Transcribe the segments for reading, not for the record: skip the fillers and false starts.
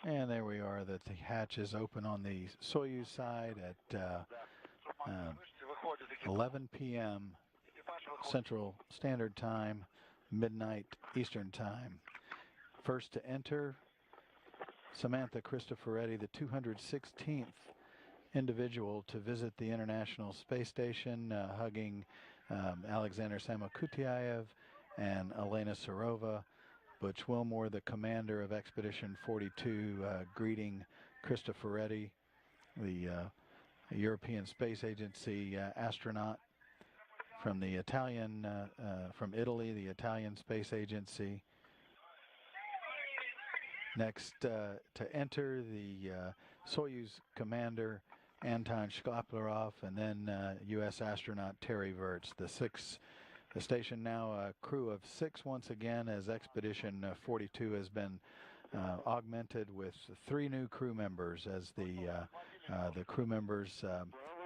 And there we are, that the hatch is open on the Soyuz side at 11 p.m. Central Standard Time, midnight Eastern Time. First to enter, Samantha Cristoforetti, the 216th individual to visit the International Space Station, hugging Alexander Samokutyaev and Elena Serova. Butch Wilmore, the commander of Expedition 42, greeting Cristoforetti, the European Space Agency astronaut from the from Italy, the Italian Space Agency. Next to enter, the Soyuz commander Anton Shkaplerov, and then U.S. astronaut Terry Virts. The station now a crew of 6 once again, as Expedition 42 has been augmented with 3 new crew members as the crew members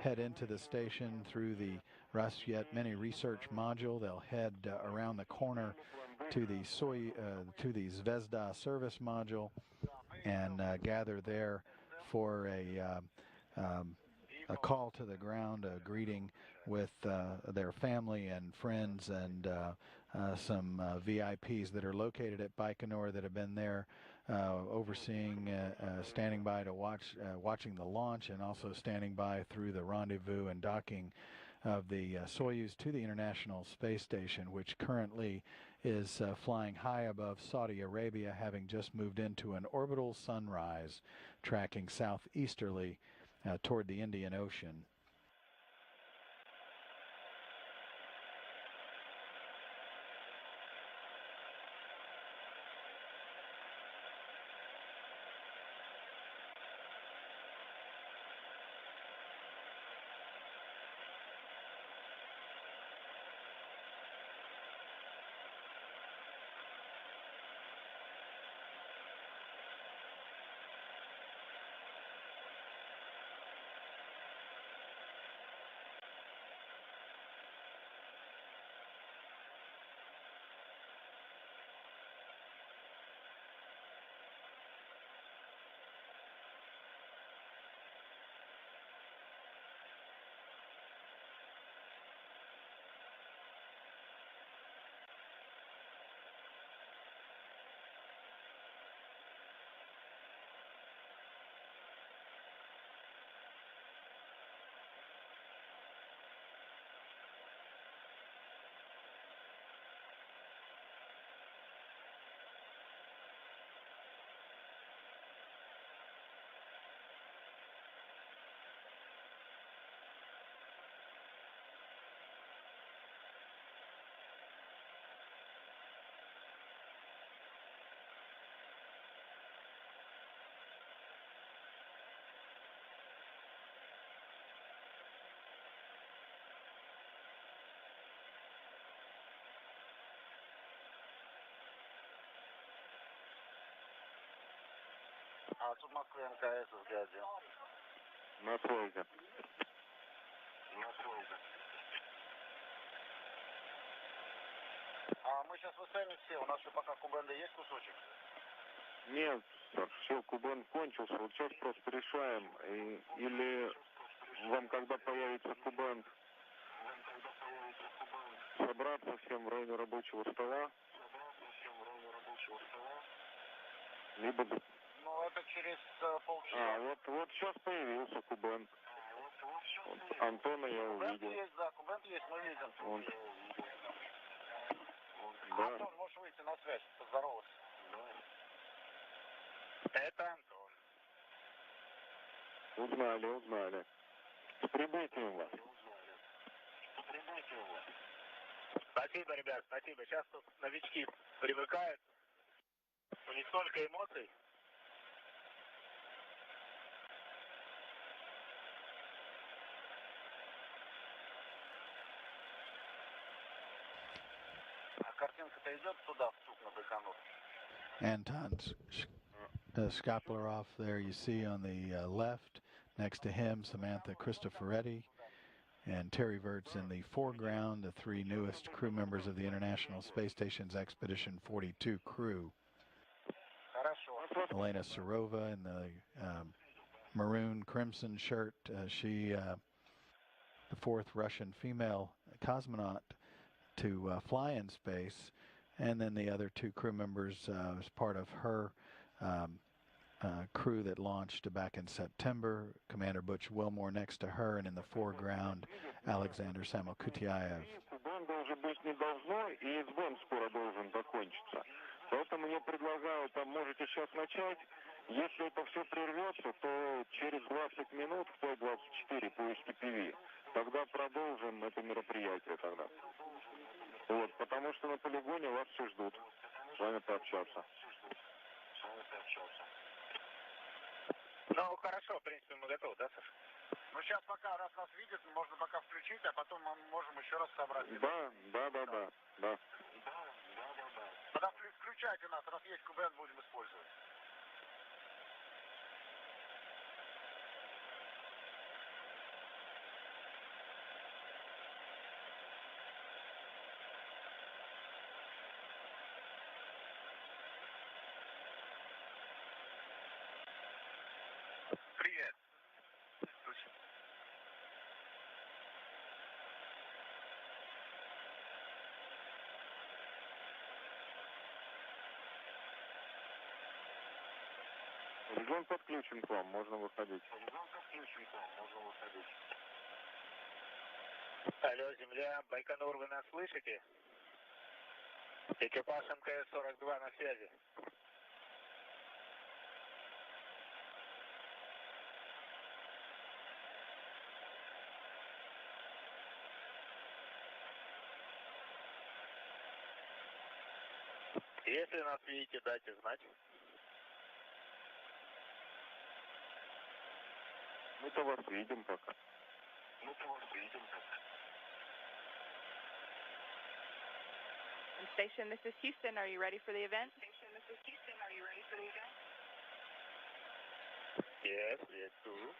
head into the station through the Rasyet Mini Research Module. They'll head around the corner to the Zvezda service module and gather there for a call to the ground, a greeting with their family and friends, and some VIPs that are located at Baikonur that have been there overseeing, standing by to watching the launch, and also standing by through the rendezvous and docking of the Soyuz to the International Space Station, which currently is flying high above Saudi Arabia, having just moved into an orbital sunrise, tracking southeasterly toward the Indian Ocean. А тут Москвы МКС СГ-1. На связи. На связи. А мы сейчас выставим все. У нас что, пока Кубенда есть кусочек? Нет, все, Кубен кончился. Вот сейчас просто решаем. Или вам, когда появится Кубен, собраться всем в районе рабочего стола. Либо... Ну, это через полчаса. А, вот сейчас появился Кубен. Антона я увидел. Кубен есть, да, Кубен есть, мы видим. Он... Да. Антон, можешь выйти на связь, поздороваться. Да. Это Антон. Узнали. С прибытием вас. Спасибо, ребят, спасибо. Сейчас тут новички привыкают. У них столько эмоций. А картинка-то идет туда, в сук на Байконур. Anton Shkaplerov there you see on the left. Next to him, Samantha Cristoforetti and Terry Virts in the foreground, the 3 newest crew members of the International Space Station's Expedition 42 crew. Elena Serova in the maroon crimson shirt. She, the fourth Russian female cosmonaut to fly in space, and then the other two crew members as part of her crew that launched back in September. Commander Butch Wilmore next to her, and in the foreground, Alexander Samokutyaev. Поэтому я предлагаю, там можете сейчас начать. Если это все прервется, то через 20 минут, в 5:24 по HTPV, тогда продолжим это мероприятие тогда. Вот, потому что на полигоне вас все ждут. С вами пообщаться. Ну, хорошо, в принципе, мы готовы, да, Саша? Ну, сейчас пока, раз нас видят, можно пока включить, а потом мы можем еще раз собрать. Да. Тогда включайте нас, раз есть КБН, будем использовать. Привет. Регион подключен к вам, можно выходить. Алло, Земля, Байконур, вы нас слышите? Экипаж МКС-42 на связи. Если нас видите, дайте знать. Мы-то вас видим пока. Station, this is Houston. Are you ready for the event? Yes, yes, too.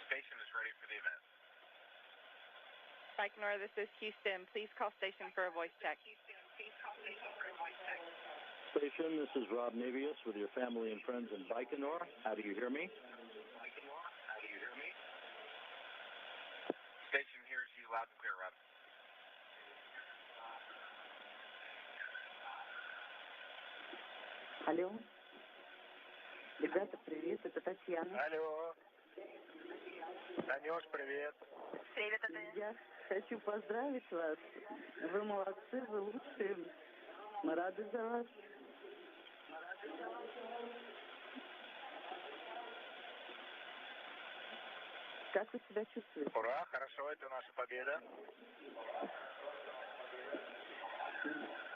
Station is ready for the event. Baikonur, this is Houston. Please call station for a voice check. Station, this is Rob Navius with your family and friends in Baikonur. How do you hear me? Station hears you loud and clear, Rob. Алло. Ребята, привет, это Татьяна. Алло. Танюш, привет. Привет, это Я хочу поздравить вас. Вы молодцы, вы лучшие. Мы рады за вас. Как вы себя чувствуете? Ура, хорошо, это наша победа.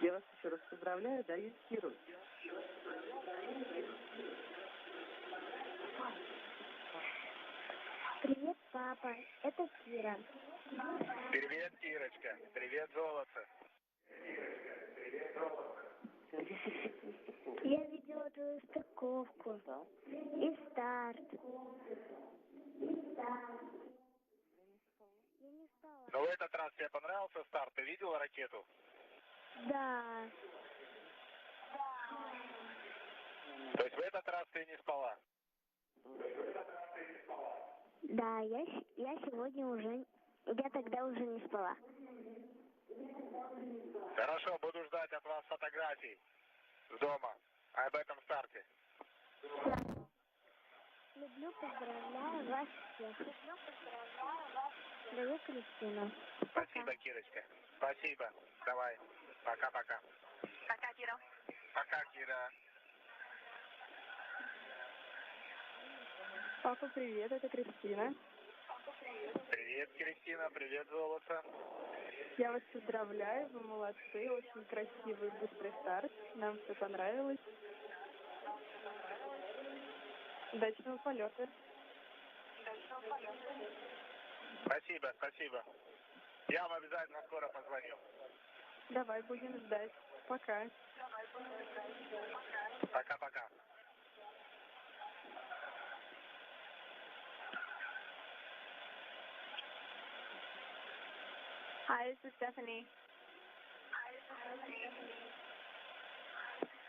Я вас еще раз поздравляю, даю Киру. Привет, папа. Это Кира. Привет, Кирочка. Привет, золото. Я видела твою стыковку. И старт. Я не спала. Но в этот раз тебе понравился старт? Ты видела ракету? Да. То есть в этот раз ты не спала? Да, я сегодня уже... Я тогда уже не спала. Хорошо, буду ждать от вас фотографий с дома об этом старте. Люблю, поздравляю вас всех. Даю Кристину. Спасибо, Кирочка. Спасибо. Давай. Пока-пока. Пока, Кира. Пока, Кира. Папа, привет, это Кристина. Привет, Кристина. Привет, золото. Я вас поздравляю, вы молодцы, очень красивый, быстрый старт. Нам все понравилось. Удачного полета. Спасибо, спасибо. Я вам обязательно скоро позвоню. Давай, будем ждать. Пока. Пока-пока. Hi, this is Stephanie.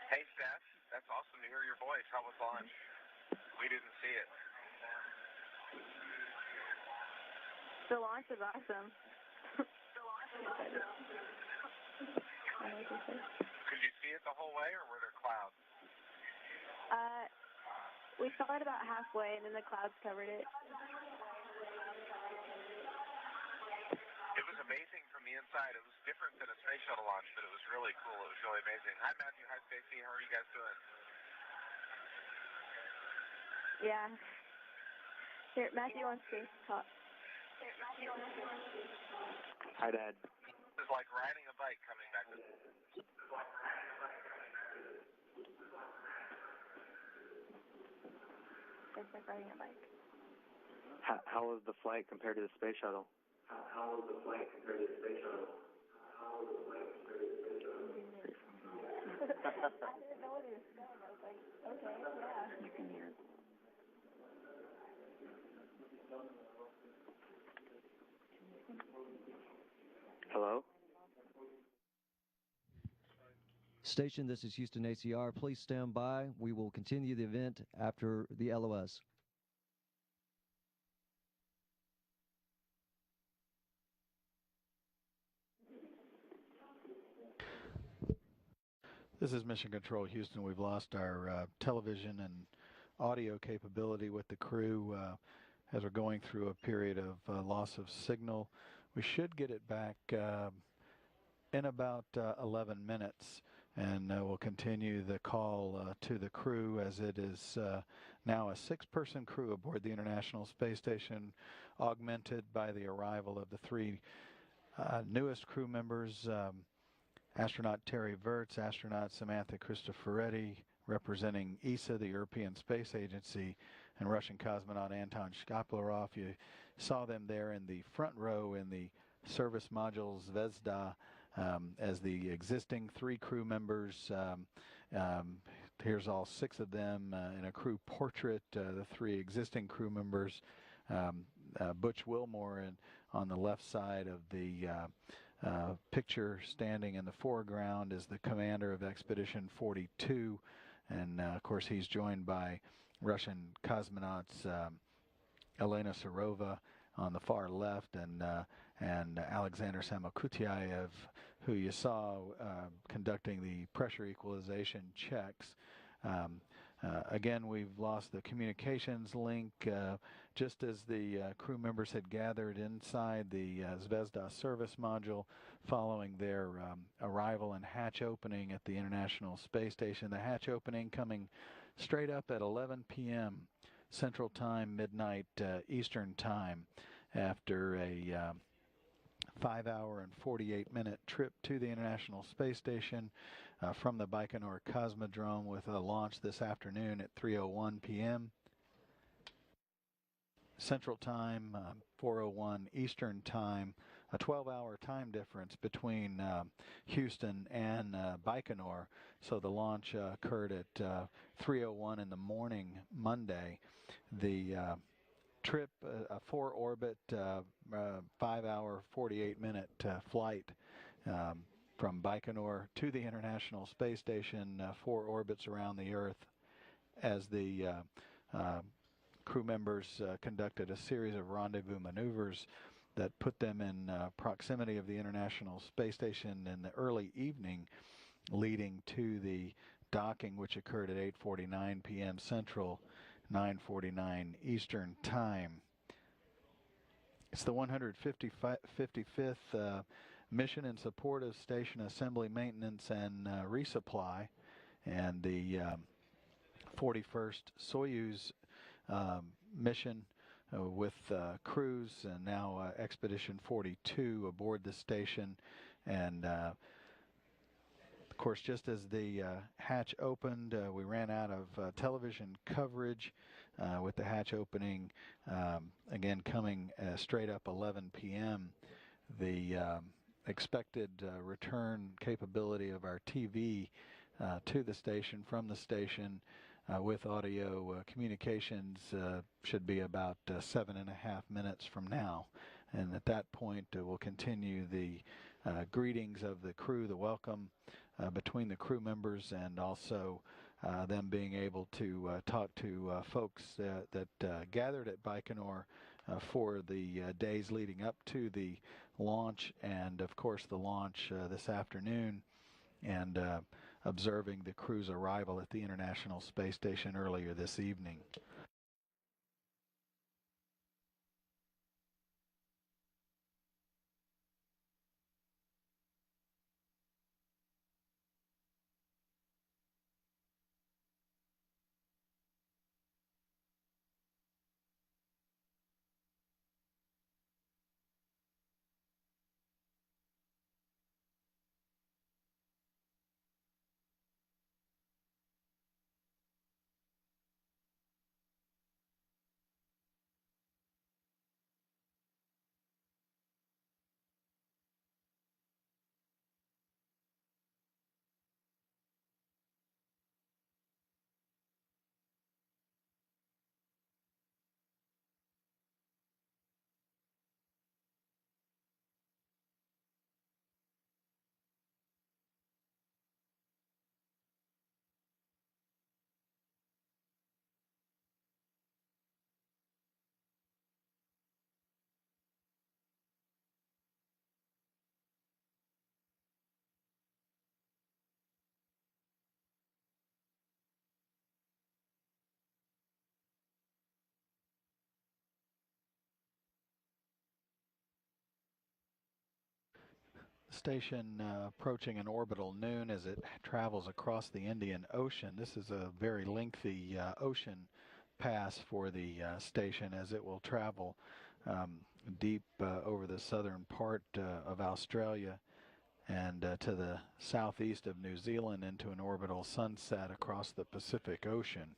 Hey, Steph. That's awesome to hear your voice. How was launch? We didn't see it. The launch was awesome. Could you see it the whole way, or were there clouds? We saw it about halfway, and then the clouds covered it. It was amazing from the inside. It was different than a space shuttle launch, but it was really cool. It was really amazing. Hi, Matthew. Hi, Stacy. How are you guys doing? Yeah. Here, Matthew wants to talk. Hi, Dad. It's like riding a bike coming back to... It's like riding a bike. How was the flight compared to the space shuttle? I didn't know what he was saying. I was like, okay, yeah. You can hear it. Hello? Station, this is Houston ACR. Please stand by. We will continue the event after the LOS. This is Mission Control Houston. We've lost our television and audio capability with the crew as we're going through a period of loss of signal. We should get it back in about 11 minutes, and we'll continue the call to the crew, as it is now a 6-person crew aboard the International Space Station, augmented by the arrival of the 3 newest crew members, astronaut Terry Virts, astronaut Samantha Cristoforetti, representing ESA, the European Space Agency, and Russian cosmonaut Anton Shkaplerov. You saw them there in the front row in the service module Zvezda as the existing 3 crew members. Here's all 6 of them in a crew portrait, the 3 existing crew members. Butch Wilmore on the left side of the picture, standing in the foreground, is the commander of Expedition 42, and of course he's joined by Russian cosmonauts Elena Serova on the far left, and Alexander Samokutyaev, who you saw conducting the pressure equalization checks. Again, we've lost the communications link just as the crew members had gathered inside the Zvezda service module following their arrival and hatch opening at the International Space Station. The hatch opening coming straight up at 11 p.m. Central Time, midnight Eastern Time, after a 5-hour and 48-minute trip to the International Space Station from the Baikonur Cosmodrome, with a launch this afternoon at 3:01 p.m. Central Time, 4:01 Eastern Time, a 12-hour time difference between Houston and Baikonur. So the launch occurred at 3:01 in the morning Monday. The trip, a 4-orbit, 5-hour, 48-minute flight from Baikonur to the International Space Station, 4 orbits around the Earth, as the crew members conducted a series of rendezvous maneuvers that put them in proximity of the International Space Station in the early evening, leading to the docking, which occurred at 8:49 p.m. Central, 9:49 Eastern Time. It's the 155th mission in support of station assembly, maintenance, and resupply, and the 41st Soyuz mission with crews, and now Expedition 42 aboard the station. And of course, just as the hatch opened, we ran out of television coverage with the hatch opening, again coming straight up 11 p.m. The expected return capability of our TV to the station from the station with audio communications should be about 7.5 minutes from now. And at that point, we'll continue the greetings of the crew, the welcome between the crew members, and also them being able to talk to folks that gathered at Baikonur for the days leading up to the launch, and of course the launch this afternoon, and observing the crew's arrival at the International Space Station earlier this evening. Station approaching an orbital noon as it travels across the Indian Ocean. This is a very lengthy ocean pass for the station, as it will travel deep over the southern part of Australia and to the southeast of New Zealand into an orbital sunset across the Pacific Ocean.